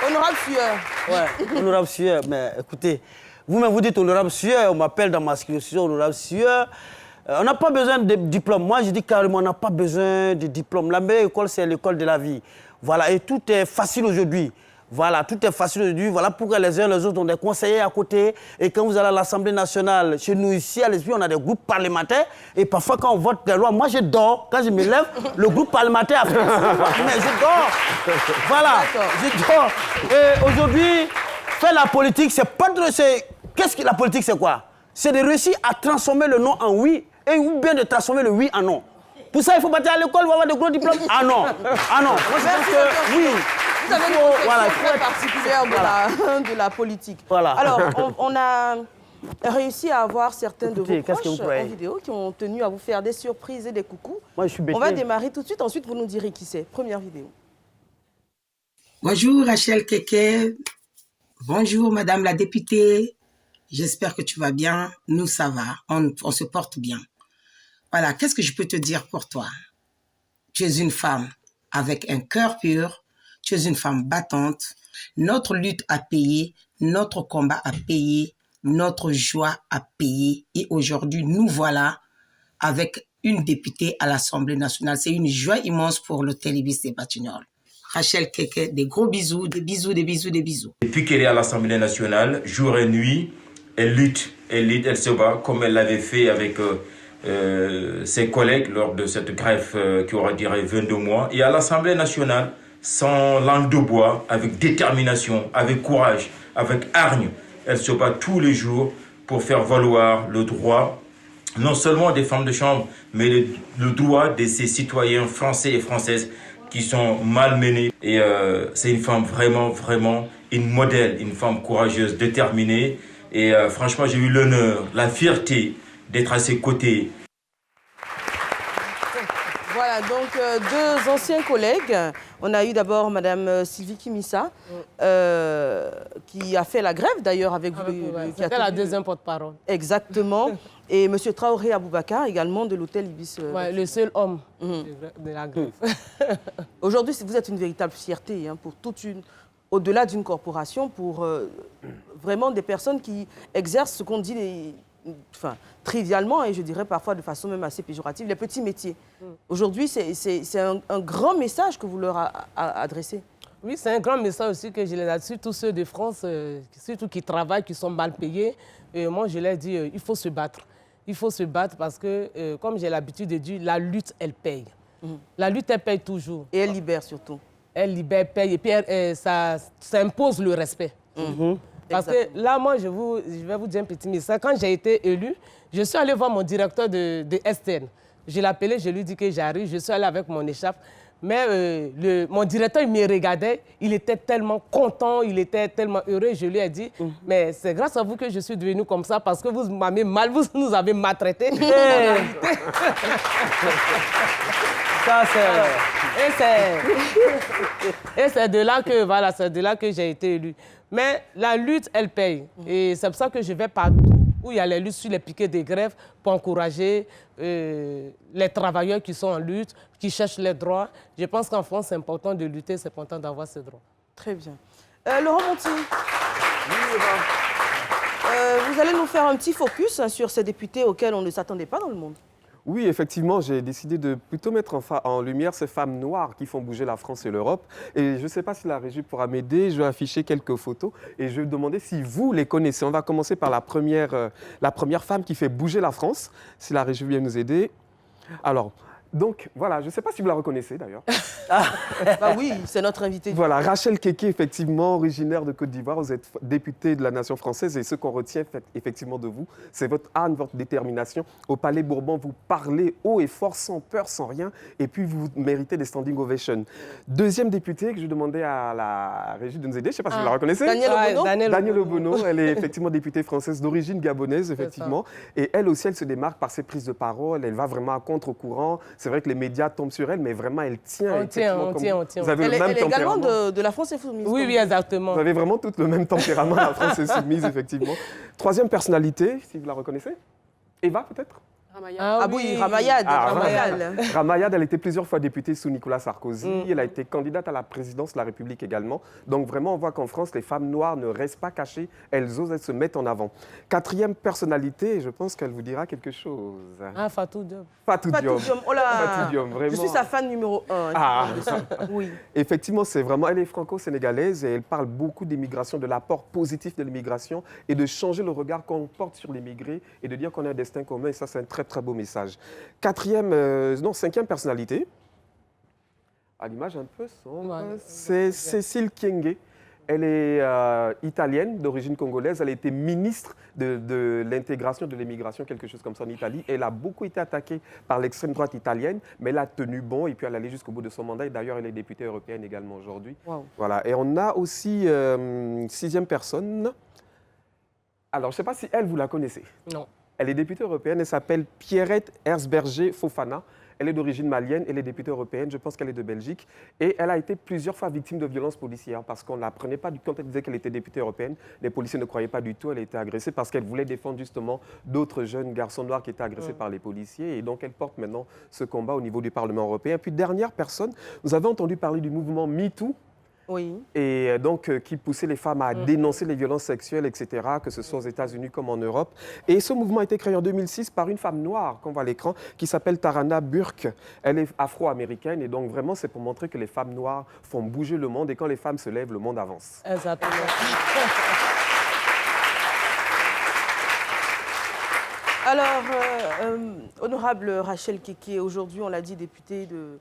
Honorable Sueur. Ouais, honorable Sueur, mais écoutez, vous-même vous dites honorable Sueur, on m'appelle dans ma scripture honorable Sueur. On n'a pas besoin de diplôme. Moi, je dis carrément, on n'a pas besoin de diplôme. La meilleure école, c'est l'école de la vie. Voilà, et tout est facile aujourd'hui. Voilà, tout est facile aujourd'hui. Voilà pourquoi les uns et les autres ont des conseillers à côté. Et quand vous allez à l'Assemblée nationale, chez nous ici, à l'esprit, on a des groupes parlementaires. Et parfois, quand on vote des lois, moi, je dors. Quand je me lève, le groupe parlementaire a fait mais je dors. Voilà, je dors. Et aujourd'hui, faire la politique, c'est pas de... Qu'est-ce que la politique, c'est quoi? C'est de réussir à transformer le non en oui, et ou bien de transformer le oui en non. Pour ça, il faut partir à l'école, avoir de gros diplômes. Ah non, ah non. Moi, je pense que oui. Vous avez une conception très particulière de la politique. Voilà. Alors, on a réussi à avoir certains de vos proches en vidéo qui ont tenu à vous faire des surprises et des coucous. Moi, je suis bêté. On va démarrer tout de suite, ensuite vous nous direz qui c'est. Première vidéo. Bonjour Rachel Keke. Bonjour Madame la députée. J'espère que tu vas bien. Nous, ça va. On se porte bien. Voilà, qu'est-ce que je peux te dire pour toi? Tu es une femme avec un cœur pur. Tu es une femme battante. Notre lutte a payé, notre combat a payé, notre joie a payé. Et aujourd'hui, nous voilà avec une députée à l'Assemblée nationale. C'est une joie immense pour l'hôtel Ibis des Batignolles. Rachel Keke, des gros bisous, des bisous, des bisous, des bisous. Depuis qu'elle est à l'Assemblée nationale, jour et nuit, elle lutte, elle se bat comme elle l'avait fait avec ses collègues lors de cette grève qui aura duré 22 mois. Et à l'Assemblée nationale, sans langue de bois, avec détermination, avec courage, avec hargne, elle se bat tous les jours pour faire valoir le droit, non seulement des femmes de chambre, mais le droit de ces citoyens français et françaises qui sont malmenés. Et c'est une femme vraiment, vraiment une modèle, une femme courageuse, déterminée. Et franchement, j'ai eu l'honneur, la fierté d'être à ses côtés. Voilà, donc deux anciens collègues. On a eu d'abord Madame Sylvie Kimissa, qui a fait la grève d'ailleurs avec vous. C'était la deuxième porte-parole. Exactement. Et Monsieur Traoré Aboubakar, également de l'hôtel Ibis. Ouais, le seul homme de la grève. Aujourd'hui, vous êtes une véritable fierté pour toute une... Au-delà d'une corporation, pour vraiment des personnes qui exercent ce qu'on dit... Enfin, trivialement, et je dirais parfois de façon même assez péjorative, les petits métiers. Aujourd'hui, c'est un grand message que vous leur adressez. Oui, c'est un grand message aussi que je les adresse, surtout ceux de France, surtout qui travaillent, qui sont mal payés. Et moi, je leur dis, il faut se battre. Il faut se battre parce que, comme j'ai l'habitude de dire, la lutte, elle paye. La lutte, elle paye toujours. Et elle libère surtout. Elle libère, paye, et puis ça impose le respect. Parce que là, moi, je vais vous dire un petit message. Quand j'ai été élue, je suis allée voir mon directeur de STN. Je l'ai appelé, je lui ai dit que j'arrive. Je suis allée avec mon écharpe. Mais mon directeur, il me regardait. Il était tellement content, il était tellement heureux. Je lui ai dit, mais c'est grâce à vous que je suis devenue comme ça parce que vous m'avez vous nous avez maltraité. Ça, et c'est de là que, voilà, c'est de là que j'ai été élue. Mais la lutte, elle paye. Et c'est pour ça que je vais partout où il y a les luttes sur les piquets de grève pour encourager les travailleurs qui sont en lutte, qui cherchent les droits. Je pense qu'en France, c'est important de lutter, c'est important d'avoir ces droits. Très bien. Laurent Monti, vous allez nous faire un petit focus sur ces députés auxquels on ne s'attendait pas dans le monde. Oui, effectivement, j'ai décidé de plutôt mettre en lumière ces femmes noires qui font bouger la France et l'Europe. Et je ne sais pas si la régie pourra m'aider, je vais afficher quelques photos et je vais demander si vous les connaissez. On va commencer par la première femme qui fait bouger la France, si la régie vient nous aider. Alors, Donc, voilà, je ne sais pas si vous la reconnaissez d'ailleurs. Bah oui, c'est notre invité. Voilà, Rachel Keke, effectivement, originaire de Côte d'Ivoire, vous êtes députée de la nation française et ce qu'on retient effectivement de vous, c'est votre âne, votre détermination. Au Palais Bourbon, vous parlez haut et fort, sans peur, sans rien, et puis vous méritez des standing ovations. Deuxième députée que je demandais à la régie de nous aider, je ne sais pas si vous la reconnaissez. Danielle Obono, elle est effectivement députée française d'origine gabonaise, effectivement, et elle aussi, elle se démarque par ses prises de parole, elle va vraiment à contre-courant. C'est vrai que les médias tombent sur elle, mais vraiment, elle tient. On tient. Vous avez le même elle est également tempérament. de la France Insoumise. Oui, oui, exactement. Vous avez vraiment tout le même tempérament, la France Insoumise, effectivement. Troisième personnalité, si vous la reconnaissez. Eva, peut-être? Ah oui, Ramayad. Ramayad, elle était plusieurs fois députée sous Nicolas Sarkozy. Elle a été candidate à la présidence de la République également. Donc vraiment, on voit qu'en France, les femmes noires ne restent pas cachées. Elles osent, elles se mettent en avant. Quatrième personnalité, je pense qu'elle vous dira quelque chose. Ah, Fatou Diop. Fatou Diop. Oh là, Fatou Diop, vraiment. je suis sa fan numéro 1. Ah, oui. Effectivement, c'est vraiment, elle est franco-sénégalaise et elle parle beaucoup d'immigration, de l'apport positif de l'immigration et de changer le regard qu'on porte sur l'immigré et de dire qu'on a un destin commun. Et ça, c'est un très, très beau message. Cinquième personnalité, à l'image un peu sombre, c'est Cécile Kyenge. Elle est italienne, d'origine congolaise. Elle a été ministre de l'intégration de l'immigration, quelque chose comme ça en Italie. Elle a beaucoup été attaquée par l'extrême droite italienne, mais elle a tenu bon et puis elle est allée jusqu'au bout de son mandat. Et d'ailleurs, elle est députée européenne également aujourd'hui. Wow. Voilà. Et on a aussi sixième personne. Alors, je ne sais pas si elle, vous la connaissez. Non. Elle est députée européenne, elle s'appelle Pierrette Herzberger Fofana. Elle est d'origine malienne, elle est députée européenne, je pense qu'elle est de Belgique. Et elle a été plusieurs fois victime de violences policières parce qu'on ne la prenait pas du tout quand elle disait qu'elle était députée européenne. Les policiers ne croyaient pas du tout, elle a été agressée parce qu'elle voulait défendre justement d'autres jeunes garçons noirs qui étaient agressés par les policiers. Et donc elle porte maintenant ce combat au niveau du Parlement européen. Et puis dernière personne, vous avez entendu parler du mouvement MeToo. Oui. Et donc, qui poussait les femmes à dénoncer les violences sexuelles, etc., que ce soit aux États-Unis comme en Europe. Et ce mouvement a été créé en 2006 par une femme noire, qu'on voit à l'écran, qui s'appelle Tarana Burke. Elle est afro-américaine et donc vraiment, c'est pour montrer que les femmes noires font bouger le monde et quand les femmes se lèvent, le monde avance. Exactement. Alors, honorable Rachel Keke, aujourd'hui, on l'a dit, députée de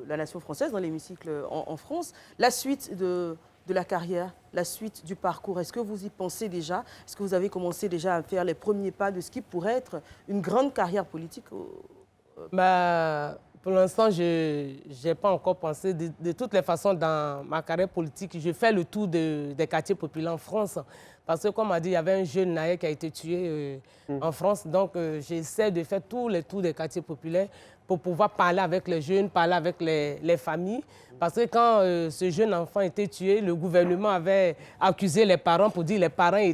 la nation française dans l'hémicycle en France. La suite de la carrière, la suite du parcours, est-ce que vous y pensez déjà? Est-ce que vous avez commencé déjà à faire les premiers pas de ce qui pourrait être une grande carrière politique Pour l'instant, je n'ai pas encore pensé. De toutes les façons, dans ma carrière politique, je fais le tour des quartiers populaires en France. Parce que, comme on a dit, il y avait un jeune Naïe qui a été tué en France. Donc, j'essaie de faire tous les tours des quartiers populaires pour pouvoir parler avec les jeunes, parler avec les familles. Parce que quand ce jeune enfant était tué, le gouvernement avait accusé les parents pour dire que les parents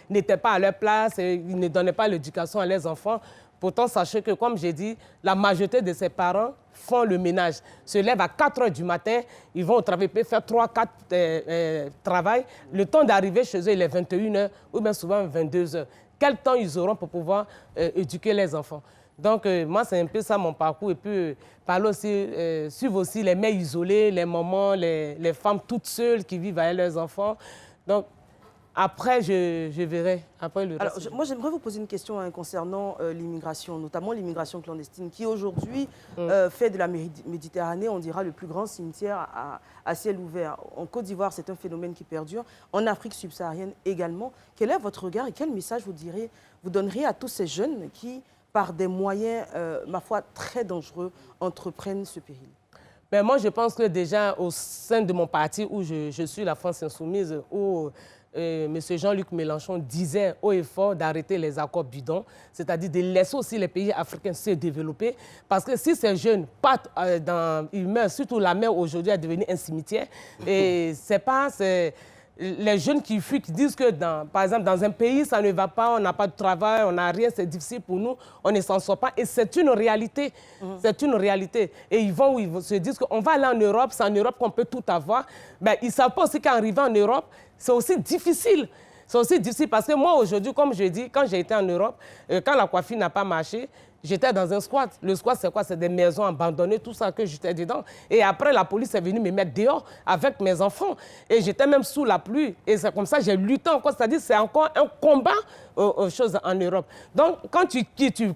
n'étaient pas à leur place, et ils ne donnaient pas l'éducation à leurs enfants. Pourtant, sachez que, comme j'ai dit, la majorité de ces parents font le ménage. Se lèvent à 4 h du matin, ils vont au travail, faire 3-4 travails. Le temps d'arriver chez eux, il est 21 h ou bien souvent 22 h. Quel temps ils auront pour pouvoir éduquer les enfants? Donc, moi, c'est un peu ça mon parcours. Et puis, parler aussi, suivre aussi les mères isolées, les mamans, les femmes toutes seules qui vivent avec leurs enfants. Donc, après, je verrai. Après le reste. Alors, moi, j'aimerais vous poser une question concernant l'immigration, notamment l'immigration clandestine, qui aujourd'hui fait de la Méditerranée, on dira, le plus grand cimetière à ciel ouvert. En Côte d'Ivoire, c'est un phénomène qui perdure. En Afrique subsaharienne également. Quel est votre regard et quel message vous donneriez à tous ces jeunes qui, par des moyens, ma foi, très dangereux, entreprennent ce péril? Mais moi, je pense que déjà, au sein de mon parti, où je suis la France Insoumise, où M. Jean-Luc Mélenchon disait haut et fort d'arrêter les accords bidons, c'est-à-dire de laisser aussi les pays africains se développer. Parce que si ces jeunes partent, ils meurent, surtout la mer aujourd'hui est devenue un cimetière. Et c'est pas... Les jeunes qui fuient, qui disent que, par exemple, dans un pays, ça ne va pas, on n'a pas de travail, on n'a rien, c'est difficile pour nous, on ne s'en sort pas. Et c'est une réalité. C'est une réalité. Et ils se disent qu'on va aller en Europe, c'est en Europe qu'on peut tout avoir. Mais ils ne savent pas aussi qu'arriver en Europe, c'est aussi difficile. C'est aussi difficile parce que moi, aujourd'hui, comme je dis, quand j'ai été en Europe, quand la coiffure n'a pas marché, j'étais dans un squat. Le squat, c'est quoi? C'est des maisons abandonnées, tout ça que j'étais dedans. Et après, la police est venue me mettre dehors avec mes enfants. Et j'étais même sous la pluie. Et c'est comme ça que j'ai lutté encore. C'est-à-dire c'est encore un combat chose en Europe. Donc, quand tu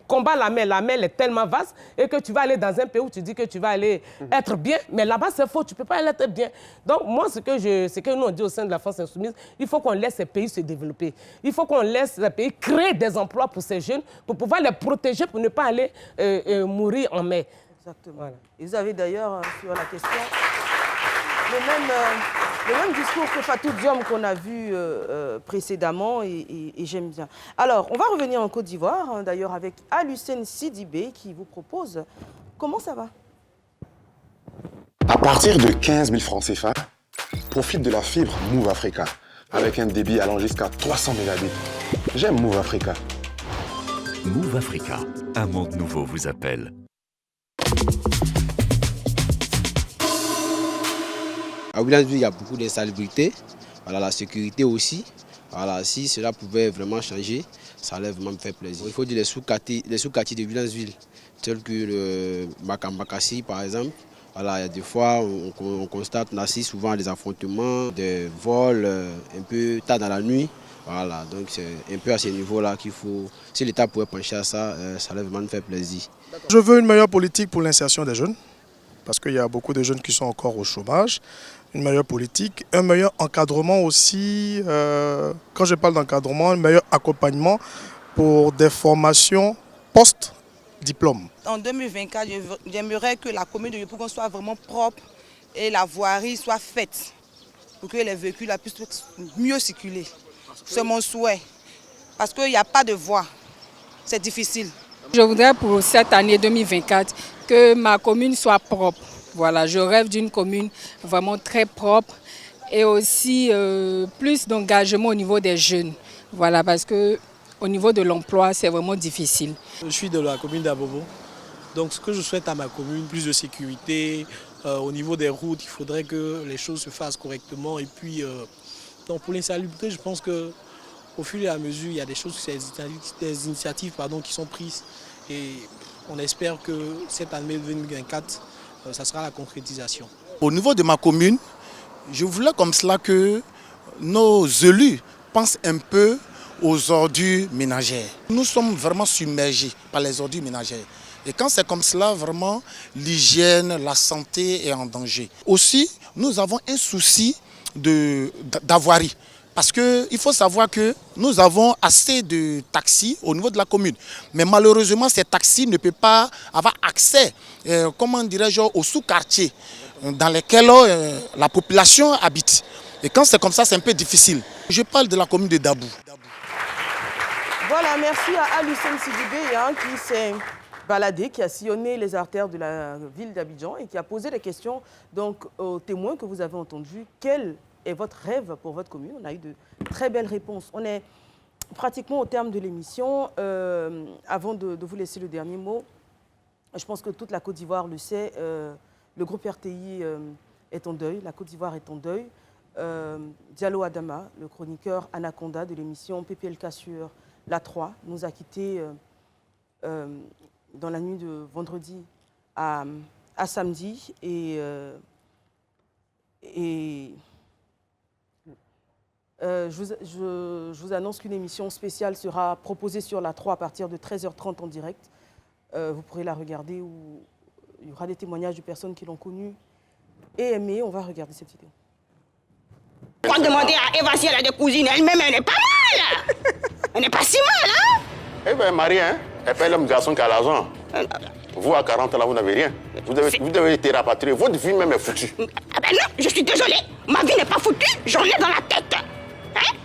combats la mer est tellement vaste et que tu vas aller dans un pays où tu dis que tu vas aller être bien, mais là-bas, c'est faux, tu ne peux pas aller être bien. Donc, moi, ce que nous, on dit au sein de la France Insoumise, il faut qu'on laisse ces pays se développer. Il faut qu'on laisse ces pays créer des emplois pour ces jeunes, pour pouvoir les protéger, pour ne pas aller mourir en mer. Exactement. Voilà. Et vous avez d'ailleurs, sur la question, le même discours que Fatou Diom qu'on a vu précédemment et j'aime bien. Alors, on va revenir en Côte d'Ivoire, d'ailleurs avec Alucène Sidibé qui vous propose « Comment ça va ?» À partir de 15 000 francs CFA, profite de la fibre Move Africa avec un débit allant jusqu'à 300 mégabits. J'aime Move Africa. Move Africa, un monde nouveau vous appelle. À Williamsville, il y a beaucoup d'insalubrité, voilà, la sécurité aussi. Voilà, si cela pouvait vraiment changer, ça allait vraiment me faire plaisir. Il faut dire les sous-quartiers de Williamsville, tels que le Makambakassi par exemple. Voilà, il y a des fois, on constate, on assiste souvent à des affrontements, des vols un peu tard dans la nuit. Voilà, donc c'est un peu à ce niveau-là qu'il faut, si l'État pouvait pencher à ça, ça allait vraiment me faire plaisir. Je veux une meilleure politique pour l'insertion des jeunes, parce qu'il y a beaucoup de jeunes qui sont encore au chômage. Une meilleure politique, un meilleur encadrement aussi, quand je parle d'encadrement, un meilleur accompagnement pour des formations post-diplôme. En 2024, j'aimerais que la commune de Yopougon soit vraiment propre et la voirie soit faite pour que les véhicules puissent mieux circuler. C'est mon souhait, parce qu'il n'y a pas de voie, c'est difficile. Je voudrais pour cette année 2024 que ma commune soit propre. Voilà, je rêve d'une commune vraiment très propre et aussi plus d'engagement au niveau des jeunes. Voilà, parce qu'au niveau de l'emploi, c'est vraiment difficile. Je suis de la commune d'Abobo. Donc ce que je souhaite à ma commune, plus de sécurité. Au niveau des routes, il faudrait que les choses se fassent correctement. Et puis, donc pour l'insalubrité, je pense qu'au fur et à mesure, il y a des choses, des initiatives qui sont prises. Et on espère que cette année 2024, ça sera la concrétisation. Au niveau de ma commune, je voulais comme cela que nos élus pensent un peu aux ordures ménagères. Nous sommes vraiment submergés par les ordures ménagères. Et quand c'est comme cela, vraiment, l'hygiène, la santé est en danger. Aussi, nous avons un souci d'avoirie. Parce qu'il faut savoir que nous avons assez de taxis au niveau de la commune. Mais malheureusement, ces taxis ne peuvent pas avoir accès, comment dirais-je, aux sous-quartiers dans lesquels la population habite. Et quand c'est comme ça, c'est un peu difficile. Je parle de la commune de Dabou. Voilà, merci à Alucène Sidibé qui s'est baladé, qui a sillonné les artères de la ville d'Abidjan et qui a posé des questions donc, aux témoins que vous avez entendus. Quel est votre rêve pour votre commune? On a eu de très belles réponses. On est pratiquement au terme de l'émission. Avant de vous laisser le dernier mot, je pense que toute la Côte d'Ivoire le sait. Le groupe RTI est en deuil, la Côte d'Ivoire est en deuil. Diallo Adama, le chroniqueur Anaconda de l'émission PPLK sur la 3, nous a quittés dans la nuit de vendredi à samedi. Je vous annonce qu'une émission spéciale sera proposée sur la 3 à partir de 13h30 en direct. Vous pourrez la regarder où il y aura des témoignages de personnes qui l'ont connue et aimée. On va regarder cette vidéo. On va demander à Eva si elle a des cousines. Elle-même, elle n'est pas mal. Elle n'est pas si mal, hein? Eh bien, Marie, hein, elle paye l'homme garçon qui a l'argent. Vous, à 40 ans, là, vous n'avez rien. Vous devez être rapatrié. Votre vie même est foutue. Ah ben non, je suis désolée. Ma vie n'est pas foutue. J'en ai dans la tête. Hein?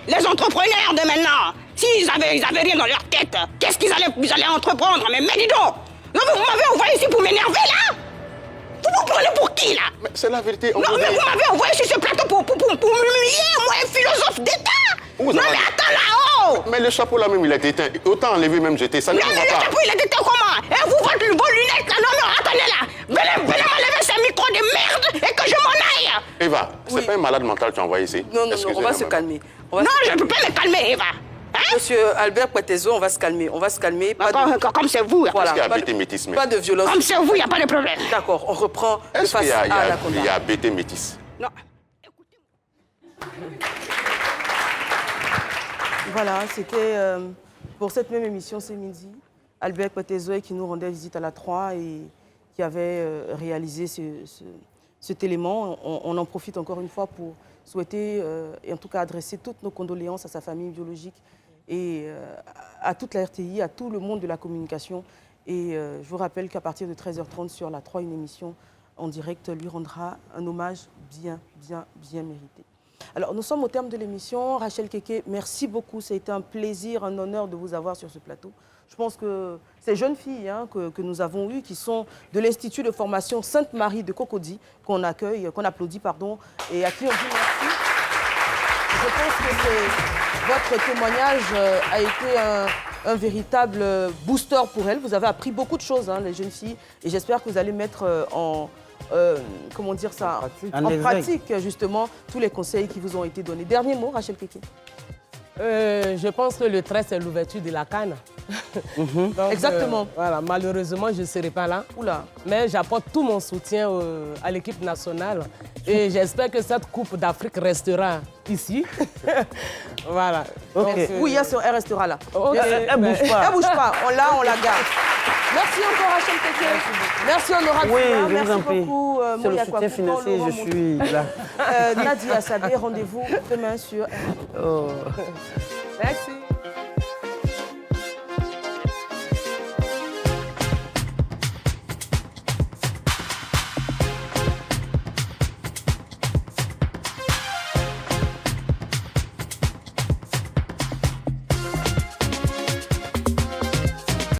Les entrepreneurs de maintenant, s'ils avaient rien dans leur tête, qu'est-ce qu'ils allaient entreprendre? Mais dis donc, vous m'avez envoyé ici pour m'énerver, là? Vous vous prenez pour qui, là? C'est la vérité. Non, mais vous m'avez envoyé sur ce plateau pour m'humilier, moi, un philosophe d'État. Non, mais attends là-haut. Mais le chapeau là même, il a été éteint. Autant enlever même jeter, ça ne va pas. Non, mais le chapeau, il a été éteint comment? Et vous, vos lunettes là, non, attendez là. Venez m'enlever ces micros de merde et que je m'en aille. Eva, c'est pas un malade mental que tu as envoyé ici. Non, on va se calmer. Non, je ne peux pas me calmer, Eva. Hein? Monsieur Albert Patezo, on va se calmer. On va se calmer. Comme c'est vous. Voilà, pas de violence. Comme c'est vous, il n'y a pas de problème. D'accord, on reprend. Est-ce qu'il y a BT métis? Non. Voilà, c'était pour cette même émission ce midi. Albert Patezo qui nous rendait visite à la 3 et qui avait réalisé cet élément. On en profite encore une fois pour souhaiter et en tout cas adresser toutes nos condoléances à sa famille biologique et à toute la RTI, à tout le monde de la communication. Et je vous rappelle qu'à partir de 13h30 sur la 3, une émission en direct lui rendra un hommage bien mérité. Alors, nous sommes au terme de l'émission. Rachel Keke, merci beaucoup. Ça a été un plaisir, un honneur de vous avoir sur ce plateau. Je pense que ces jeunes filles que nous avons eues, qui sont de l'Institut de formation Sainte-Marie de Cocody, qu'on accueille, qu'on applaudit, pardon, et à qui on dit merci. Je pense que votre témoignage a été un véritable booster pour elles. Vous avez appris beaucoup de choses, les jeunes filles, et j'espère que vous allez mettre comment dire ça, en pratique, justement, tous les conseils qui vous ont été donnés. Dernier mot, Rachel Keke. Je pense que le 13, c'est l'ouverture de la CAN. Donc, exactement. Voilà, malheureusement, je ne serai pas là. Oula. Mais j'apporte tout mon soutien à l'équipe nationale. Et j'espère que cette Coupe d'Afrique restera ici. Voilà. Donc, oui, elle restera là. Okay. Elle ne bouge pas. Elle ne bouge pas. On la garde. Merci encore, Rachel Keke. Merci, Honorable. Oui, merci beaucoup. Sur le soutien financier, je suis là. Nadia Sabé, rendez-vous demain sur... Merci.